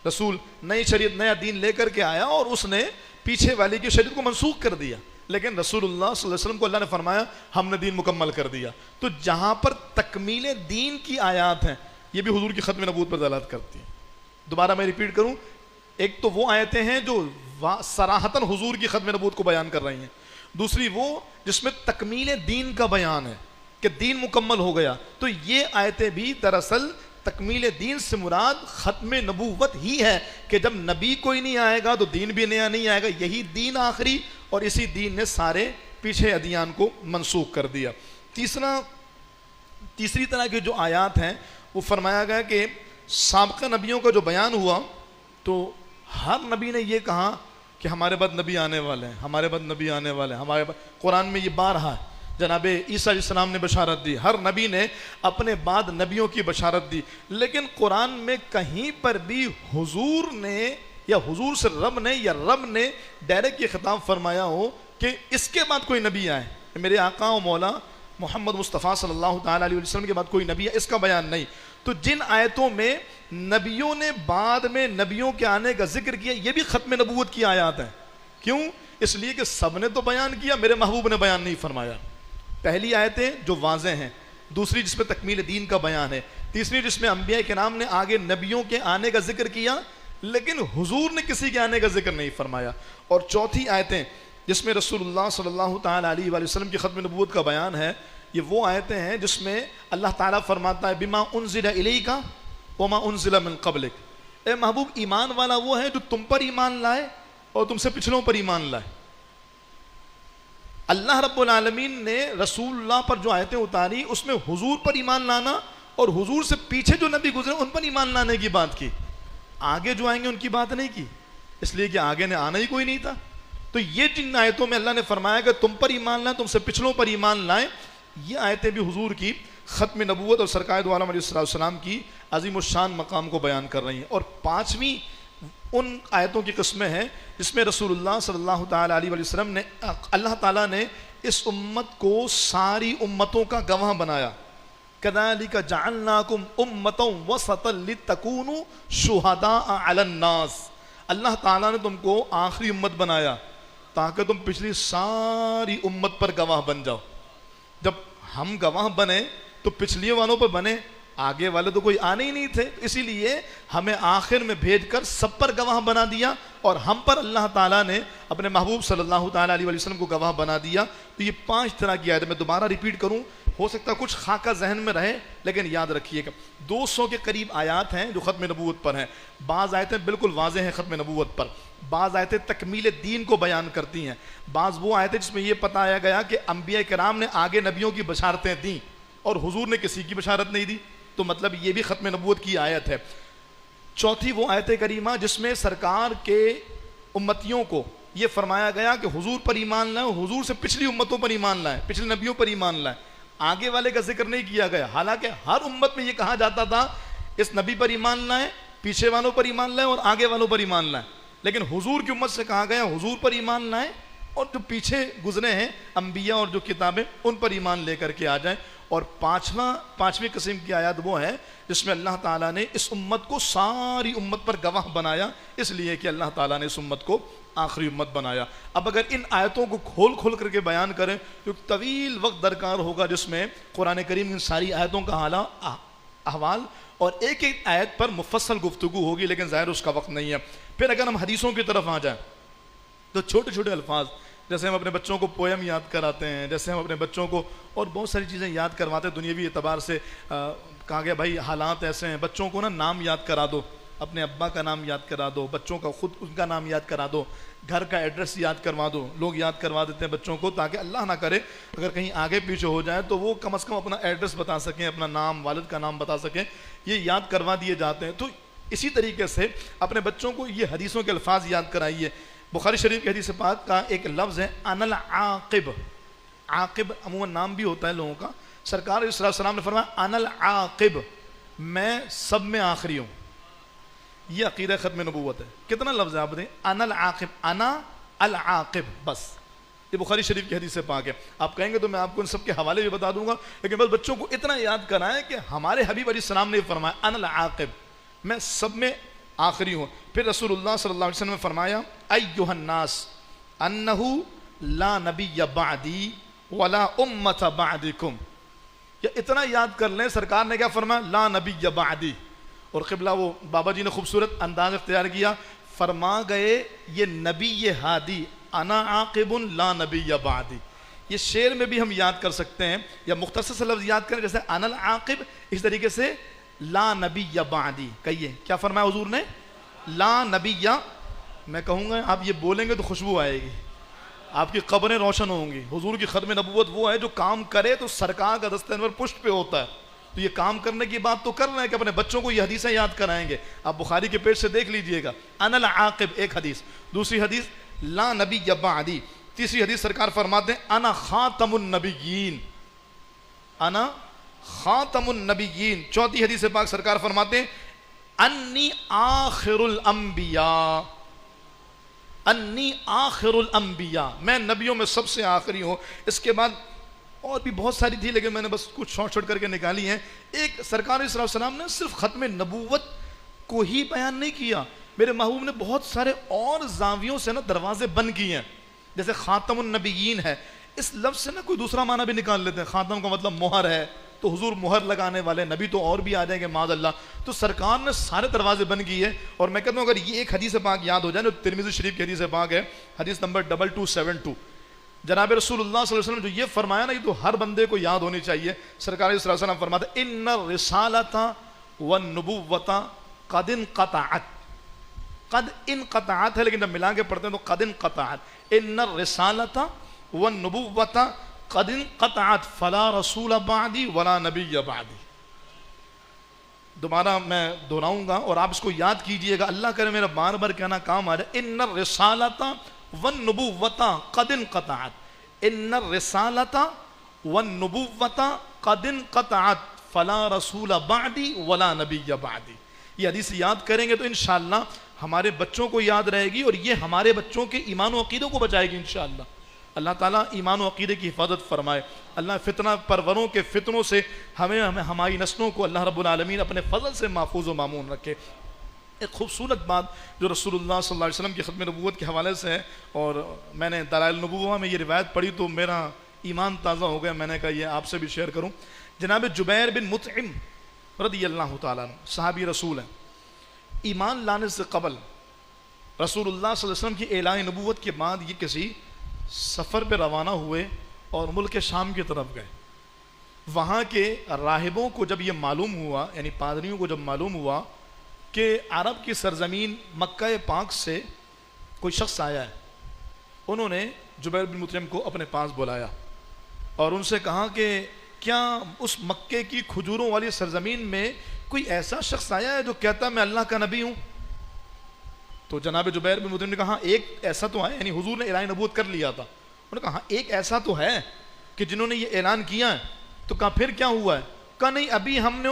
رسول نئی شریعت نیا دین لے کر کے آیا اور اس نے پیچھے والی کی شریعت کو منسوخ کر دیا۔ لیکن رسول اللہ صلی اللہ علیہ وسلم کو اللہ نے فرمایا ہم نے دین مکمل کر دیا. تو جہاں پر تکمیل دین کی آیات ہیں یہ بھی حضور کی ختم نبوت پر دلالت کرتی ہیں. دوبارہ میں ریپیٹ کروں, ایک تو وہ آیتیں ہیں جو صراحتاً حضور کی ختم نبوت کو بیان کر رہی ہیں, دوسری وہ جس میں تکمیل دین کا بیان ہے کہ دین مکمل ہو گیا. تو یہ آیتیں بھی دراصل تکمیل دین سے مراد ختم نبوت ہی ہے کہ جب نبی کوئی نہیں آئے گا تو دین بھی نیا نہیں آئے گا, یہی دین آخری, اور اسی دین نے سارے پیچھے ادیان کو منسوخ کر دیا. تیسری طرح کی جو آیات ہیں وہ فرمایا گیا کہ سابقہ نبیوں کا جو بیان ہوا تو ہر نبی نے یہ کہا کہ ہمارے بعد نبی آنے والے ہیں, ہمارے بعد نبی آنے والے ہیں, ہمارے بعد. قرآن میں یہ بارہا ہے, جناب عیسیٰ علیہ السلام نے بشارت دی, ہر نبی نے اپنے بعد نبیوں کی بشارت دی. لیکن قرآن میں کہیں پر بھی حضور نے یا حضور سے رب نے یا رب نے ڈائریکٹ یہ خطاب فرمایا ہو کہ اس کے بعد کوئی نبی آئے, میرے آقا و مولا محمد مصطفیٰ صلی اللہ تعالیٰ علیہ وسلم کے بعد کوئی نبی ہے, اس کا بیان نہیں. تو جن آیتوں میں نبیوں نے بعد میں نبیوں کے آنے کا ذکر کیا یہ بھی ختم نبوت کی آیات ہیں. کیوں؟ اس لیے کہ سب نے تو بیان کیا, میرے محبوب نے بیان نہیں فرمایا. پہلی آیتیں جو واضح ہیں, دوسری جس میں تکمیل دین کا بیان ہے, تیسری جس میں انبیاء کرام نے آگے نبیوں کے آنے کا ذکر کیا لیکن حضور نے کسی کے آنے کا ذکر نہیں فرمایا, اور چوتھی آیتیں جس میں رسول اللہ صلی اللہ تعالیٰ علیہ وآلہ وسلم کی ختم نبوت کا بیان ہے, یہ وہ آیتیں ہیں جس میں اللہ تعالیٰ فرماتا ہے بما انزل الیک وما انزل من قبلک. اے محبوب ایمان والا وہ ہے جو تم پر ایمان لائے اور تم سے پچھلوں پر ایمان لائے. اللہ رب العالمین نے رسول اللہ پر جو آیتیں اتاری اس میں حضور پر ایمان لانا اور حضور سے پیچھے جو نبی گزرے ان پر ایمان لانے کی بات کی, آگے جو آئیں گے ان کی بات نہیں کی, اس لیے کہ آگے نے آنا ہی کوئی نہیں تھا. تو یہ جن آیتوں میں اللہ نے فرمایا کہ تم پر ایمان لائیں, تم سے پچھلوں پر ایمان لائیں, یہ آیتیں بھی حضور کی ختم نبوت اور سرکار دو عالم علیہ السلام کی عظیم الشان مقام کو بیان کر رہی ہیں. اور پانچویں ان آیتوں کی قسمیں ہیں جس میں رسول اللہ صلی اللہ تعالیٰ علیہ وسلم نے اللہ تعالیٰ نے اس امت کو ساری امتوں کا گواہ بنایا. کذالک جعلناکم امۃ وسطا لتکونوا شہداء علی الناس. اللہ تعالیٰ نے تم کو آخری امت بنایا تاکہ تم پچھلی ساری امت پر گواہ بن جاؤ. جب ہم گواہ بنے تو پچھلی والوں پر بنے, آگے والے تو کوئی آنے ہی نہیں تھے, اسی لیے ہمیں آخر میں بھیج کر سب پر گواہ بنا دیا اور ہم پر اللہ تعالیٰ نے اپنے محبوب صلی اللہ تعالیٰ علیہ وسلم کو گواہ بنا دیا. تو یہ 5 طرح کی آیتیں میں دوبارہ ریپیٹ کروں, ہو سکتا ہے کچھ خاکہ ذہن میں رہے لیکن یاد رکھیے گا 200 کے قریب آیات ہیں جو ختم نبوت پر ہیں. بعض آیتیں بالکل واضح ہیں ختم نبوت پر, بعض آیتیں تکمیل دین کو بیان کرتی ہیں, بعض وہ آیتیں جس میں یہ بتایا گیا کہ انبیاء کرام نے آگے نبیوں کی بشارتیں دیں اور حضور نے کسی کی بشارت نہیں دی, تو مطلب یہ بھی ختم نبوت کی آیت ہے. چوتھی وہ آیت کریمہ جس میں سرکار کے امتیوں کو یہ فرمایا گیا کہ حضور پر ایمان لائیں, حضور سے پچھلی امتوں پر ایمان لائیں, پچھلے نبیوں پر ایمان لائیں, آگے والے کا ذکر نہیں کیا گیا. حالانکہ ہر امت میں یہ کہا جاتا تھا اس نبی پر ایمان لائیں, پیچھے والوں پر ایمان لائیں اور آگے والوں پر ایمان لائیں, لیکن حضور کی امت سے کہا گیا حضور پر ایمان لائیں اور جو پیچھے گزرے ہیں انبیاء اور جو کتابیں ان پر ایمان لے کر کے آ جائیں. اور پانچویں قسم کی آیات وہ ہے جس میں اللہ تعالیٰ نے اس امت کو ساری امت پر گواہ بنایا, اس لیے کہ اللہ تعالیٰ نے اس امت کو آخری امت بنایا. اب اگر ان آیتوں کو کھول کر کے بیان کریں تو طویل وقت درکار ہوگا جس میں قرآن کریم ان ساری آیتوں کا احوال اور ایک ایک آیت پر مفصل گفتگو ہوگی, لیکن ظاہر اس کا وقت نہیں ہے. پھر اگر ہم حدیثوں کی طرف آ جائیں تو چھوٹے چھوٹے الفاظ جیسے ہم اپنے بچوں کو پویم یاد کراتے ہیں, جیسے ہم اپنے بچوں کو اور بہت ساری چیزیں یاد کرواتے ہیں دنیاوی اعتبار سے. کہا گیا بھائی حالات ایسے ہیں, بچوں کو نا نام یاد کرا دو, اپنے ابا کا نام یاد کرا دو, بچوں کا خود ان کا نام یاد کرا دو, گھر کا ایڈریس یاد کروا دو. لوگ یاد کروا دیتے ہیں بچوں کو تاکہ اللہ نہ کرے اگر کہیں آگے پیچھے ہو جائے تو وہ کم از کم اپنا ایڈریس بتا سکیں, اپنا نام, والد کا نام بتا سکیں, یہ یاد کروا دیے جاتے ہیں. تو اسی طریقے سے اپنے بچوں کو یہ حدیثوں کے الفاظ یاد کرائیے. بخاری شریف کی حدیث پاک کا ایک لفظ ہے ان العاقب. عاقب عموماً نام بھی ہوتا ہے لوگوں کا. سرکار علیہ السلام نے فرمایا ان العاقب, میں سب میں آخری ہوں. یہ عقیدہ ختم نبوت ہے. کتنا لفظ ہے آپ دیں, ان العاقب, انا العاقب, بس یہ بخاری شریف کی حدیث پاک ہے. آپ کہیں گے تو میں آپ کو ان سب کے حوالے بھی بتا دوں گا, لیکن بس بچوں کو اتنا یاد کرائیں کہ ہمارے حبیب علیہ السلام نے فرمایا ان العاقب, میں سب میں آخری ہوں. پھر رسول اللہ صلی اللہ علیہ وسلم نے فرمایا ایھا الناس انہ لا نبی بعدی ولا امت بعدکم. یا اتنا یاد کر لیں سرکار نے کیا فرمایا؟ لا نبی بعدی. اور قبلہ وہ بابا جی نے خوبصورت انداز اختیار کیا، فرما گئے یہ نبی ہادی انا عاقب لا نبی بعدی. یہ شعر میں بھی ہم یاد کر سکتے ہیں، یا مختصر سے لفظ یاد کریں جیسے انا العاقب، اس طریقے سے لا نبی بعدی. کہیے کیا فرمایا حضور نے؟ لا نبی. میں کہوں گا آپ یہ بولیں گے تو خوشبو آئے گی، آپ کی قبریں روشن ہوں گی. حضور کی ختم نبوت وہ ہے جو کام کرے تو سرکار کا دستہ انور پشت پہ ہوتا ہے. تو یہ کام کرنے کی بات تو کر رہے ہیں کہ اپنے بچوں کو یہ حدیثیں یاد کرائیں گے. آپ بخاری کے پیج سے دیکھ لیجئے گا، انا العاقب ایک حدیث، دوسری حدیث لا نبی بعدی، تیسری حدیث سرکار فرماتے ہیں انا خاتم النبیین، انا خاتم النبیین. چوتھی حدیث پاک سرکار فرماتے ہیں انی آخر الانبیاء، انی آخر الانبیاء، میں نبیوں میں سب سے آخری ہوں. اس کے بعد اور بھی بہت ساری تھی لیکن میں نے بس کچھ شارٹ شارٹ کر کے نکالی ہیں. ایک سرکار صلی اللہ علیہ وسلم نے صرف ختم نبوت کو ہی بیان نہیں کیا، میرے محبوب نے بہت سارے اور زاویوں سے نا دروازے بند کیے ہیں. جیسے خاتم النبیین ہے، اس لفظ سے نا کوئی دوسرا معنی بھی نکال لیتے ہیں. خاتم کا مطلب مہر ہے، تو حضور مہر لگانے والے نبی تو اور بھی آ جائیں گے معاذ اللہ. تو سرکار نے سارے دروازے بند کیے. اور میں کہتا ہوں اگر یہ ایک حدیث پاک یاد ہو جائے، جو ترمذی شریف کی حدیث پاک ہے، حدیث نمبر 2272، جناب رسول اللہ صلی اللہ علیہ وسلم جو یہ فرمایا نا، یہ تو ہر بندے کو یاد ہونی چاہیے. سرکار صلی اللہ علیہ وسلم فرماتے ہیں ان الرسالۃ والنبوۃ قد انقطعت. قد انقطعت ہے لیکن جب ملا کے پڑھتے ہیں تو قد انقطعت. ان الرسالۃ والنبوۃ قد انقطعت فلا رسول بعدی ولا نبی بعدی. دوبارہ میں دہراؤں گا اور آپ اس کو یاد کیجئے گا، اللہ کرے میرا بار بار کہنا کام آ جائے. ان الرسالۃ والنبوۃ قد انقطعت، ان الرسالۃ والنبوۃ قد انقطعت فلا رسول بعدی ولا نبی بعدی. یہ حدیث یاد کریں گے تو انشاءاللہ ہمارے بچوں کو یاد رہے گی، اور یہ ہمارے بچوں کے ایمان و عقیدوں کو بچائے گی انشاءاللہ. اللہ تعالیٰ ایمان و عقیدے کی حفاظت فرمائے. اللہ فتنہ پروروں کے فتنوں سے ہمیں ہماری نسلوں کو اللہ رب العالمین اپنے فضل سے محفوظ و مامون رکھے. ایک خوبصورت بات جو رسول اللہ صلی اللہ علیہ وسلم کی ختم نبوت کے حوالے سے ہے، اور میں نے دلائل النبوہ میں یہ روایت پڑھی تو میرا ایمان تازہ ہو گیا. میں نے کہا یہ آپ سے بھی شیئر کروں. جناب جبیر بن مطعم رضی اللہ تعالیٰ عنہ صحابی رسول ہیں. ایمان لانے سے قبل رسول اللہ صلی اللہ علیہ وسلم کی اعلان نبوت کے بعد یہ کسی سفر پہ روانہ ہوئے اور ملک شام کی طرف گئے. وہاں کے راہبوں کو جب یہ معلوم ہوا، یعنی پادریوں کو جب معلوم ہوا کہ عرب کی سرزمین مکہ پاک سے کوئی شخص آیا ہے، انہوں نے جبیر بن مطعم کو اپنے پاس بلایا اور ان سے کہا کہ کیا اس مکے کی کھجوروں والی سرزمین میں کوئی ایسا شخص آیا ہے جو کہتا ہے میں اللہ کا نبی ہوں؟ تو جناب جبیر بن مطعم نے کہا ایک ایسا تو ہے، یعنی حضور نے اعلان نبوت کر لیا تھا. انہوں نے کہا ایک ایسا تو ہے کہ جنہوں نے یہ اعلان کیا ہے. تو کہا پھر کیا ہوا ہے؟ کہا نہیں، ابھی ہم نے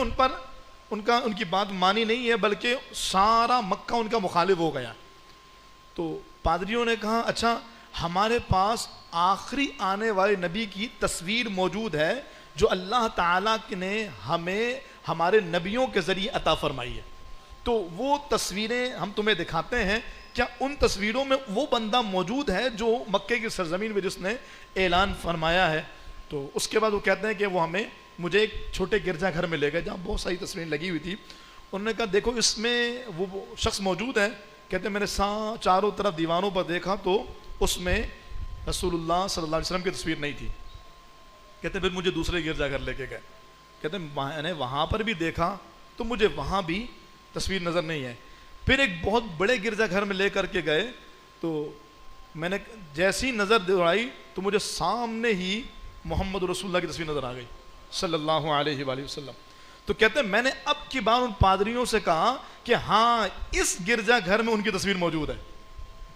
ان کی بات مانی نہیں ہے، بلکہ سارا مکہ ان کا مخالف ہو گیا. تو پادریوں نے کہا اچھا ہمارے پاس آخری آنے والے نبی کی تصویر موجود ہے جو اللہ تعالیٰ نے ہمیں ہمارے نبیوں کے ذریعے عطا فرمائی ہے، تو وہ تصویریں ہم تمہیں دکھاتے ہیں. کیا ان تصویروں میں وہ بندہ موجود ہے جو مکے کی سرزمین میں جس نے اعلان فرمایا ہے؟ تو اس کے بعد وہ کہتے ہیں کہ وہ مجھے ایک چھوٹے گرجا گھر میں لے گئے جہاں بہت ساری تصویریں لگی ہوئی تھی. انہوں نے کہا دیکھو اس میں وہ شخص موجود ہے. کہتے ہیں میں نے چاروں طرف دیوانوں پر دیکھا تو اس میں رسول اللہ صلی اللہ علیہ وسلم کی تصویر نہیں تھی. کہتے ہیں پھر مجھے دوسرے گرجا گھر لے کے گئے. کہتے ہیں میں نے وہاں پر بھی دیکھا تو مجھے وہاں بھی تصویر نظر نہیں ہے. پھر ایک بہت بڑے گرجا گھر میں لے کر کے گئے تو میں نے جیسی نظر دوڑائی تو مجھے سامنے ہی محمد رسول اللہ کی تصویر نظر آ گئی صلی اللہ علیہ وآلہ وسلم. تو کہتے ہیں میں نے اب کی بار ان پادریوں سے کہا کہ ہاں اس گرجا گھر میں ان کی تصویر موجود ہے،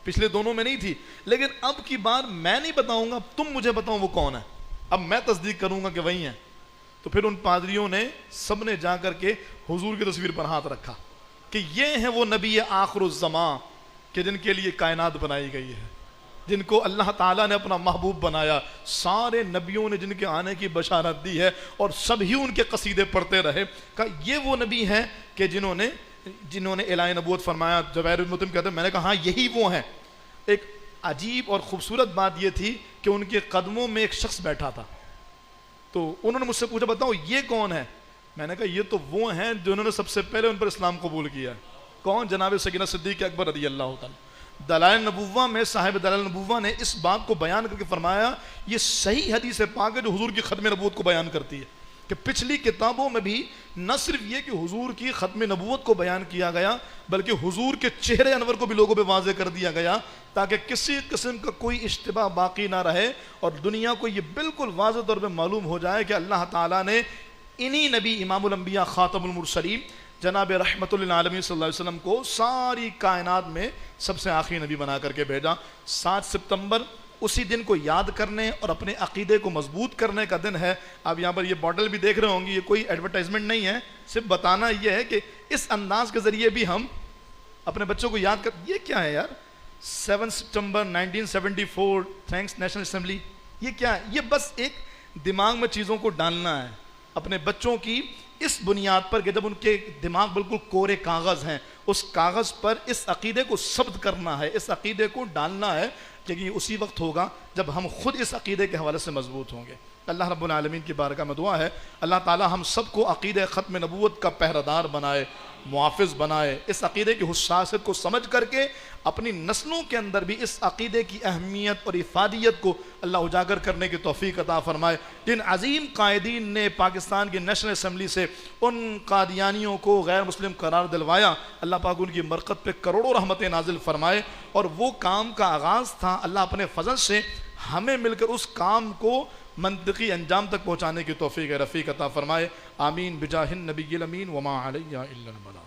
پچھلے دونوں میں نہیں تھی، لیکن اب کی بار میں نہیں بتاؤں گا، تم مجھے بتاؤ وہ کون ہے، اب میں تصدیق کروں گا کہ وہی ہیں. تو پھر ان پادریوں نے سب نے جا کر کے حضور کی تصویر پر ہاتھ رکھا کہ یہ ہیں وہ نبی آخر الزمان کہ جن کے لیے کائنات بنائی گئی ہے، جن کو اللہ تعالیٰ نے اپنا محبوب بنایا. سارے نبیوں نے جن کے آنے کی بشارت دی ہے اور سب ہی ان کے قصیدے پڑھتے رہے. کہا یہ وہ نبی ہیں کہ جنہوں نے اعلان نبوت فرمایا. جبیر بن مطعم کہتے ہیں میں نے کہا ہاں یہی وہ ہیں. ایک عجیب اور خوبصورت بات یہ تھی کہ ان کے قدموں میں ایک شخص بیٹھا تھا. تو انہوں نے مجھ سے پوچھا بتاؤ یہ کون ہے؟ میں نے کہا یہ تو وہ ہیں جنہوں نے سب سے پہلے ان پر اسلام قبول کیا ہے. کون؟ جناب سیدنا صدیق اکبر رضی اللہ تعالیٰ. دلائل نبوہ میں صاحب دلائل نبوہ نے اس بات کو بیان کر کے فرمایا یہ صحیح حدیث پاک ہے جو حضور کی ختم نبوت کو بیان کرتی ہے کہ پچھلی کتابوں میں بھی نہ صرف یہ کہ حضور کی ختم نبوت کو بیان کیا گیا بلکہ حضور کے چہرے انور کو بھی لوگوں پہ واضح کر دیا گیا تاکہ کسی قسم کا کوئی اشتباہ باقی نہ رہے اور دنیا کو یہ بالکل واضح طور پہ معلوم ہو جائے کہ اللہ تعالیٰ نے انہی نبی امام الانبیاء خاتم المرسلین جناب رحمت للعالمین صلی اللہ علیہ وسلم کو ساری کائنات میں سب سے آخری نبی بنا کر کے بھیجا. 7 ستمبر اسی دن کو یاد کرنے اور اپنے عقیدے کو مضبوط کرنے کا دن ہے. آپ یہاں پر یہ باٹل بھی دیکھ رہے ہوں گے, یہ کوئی ایڈورٹائزمنٹ نہیں ہے, صرف بتانا یہ ہے کہ اس انداز کے ذریعے بھی ہم اپنے بچوں کو یاد کر. یہ کیا ہے یار 7 ستمبر 1974 تھینکس نیشنل اسمبلی, یہ کیا ہے؟ یہ بس ایک دماغ میں چیزوں کو ڈالنا ہے اپنے بچوں کی اس بنیاد پر کہ جب ان کے دماغ بالکل کورے کاغذ ہیں اس کاغذ پر اس عقیدے کو ثبت کرنا ہے, اس عقیدے کو ڈالنا ہے کہ یہ اسی وقت ہوگا جب ہم خود اس عقیدے کے حوالے سے مضبوط ہوں گے. اللہ رب العالمین کی بارگاہ میں دعا ہے اللہ تعالی ہم سب کو عقیدہ ختم نبوت کا پہرہ بنائے, محافظ بنائے, اس عقیدے کی حساسیت کو سمجھ کر کے اپنی نسلوں کے اندر بھی اس عقیدے کی اہمیت اور افادیت کو اللہ اجاگر کرنے کی توفیق عطا فرمائے. جن عظیم قائدین نے پاکستان کی نیشنل اسمبلی سے ان قادیانیوں کو غیر مسلم قرار دلوایا, اللہ پاک ان کی برکت پہ کروڑوں رحمتیں نازل فرمائے. اور وہ کام کا آغاز تھا, اللہ اپنے فضل سے ہمیں مل کر اس کام کو منطقی انجام تک پہنچانے کی توفیق رفیق عطا فرمائے. آمین بجاہ النبی الامین وما علیہ الا البلاغ.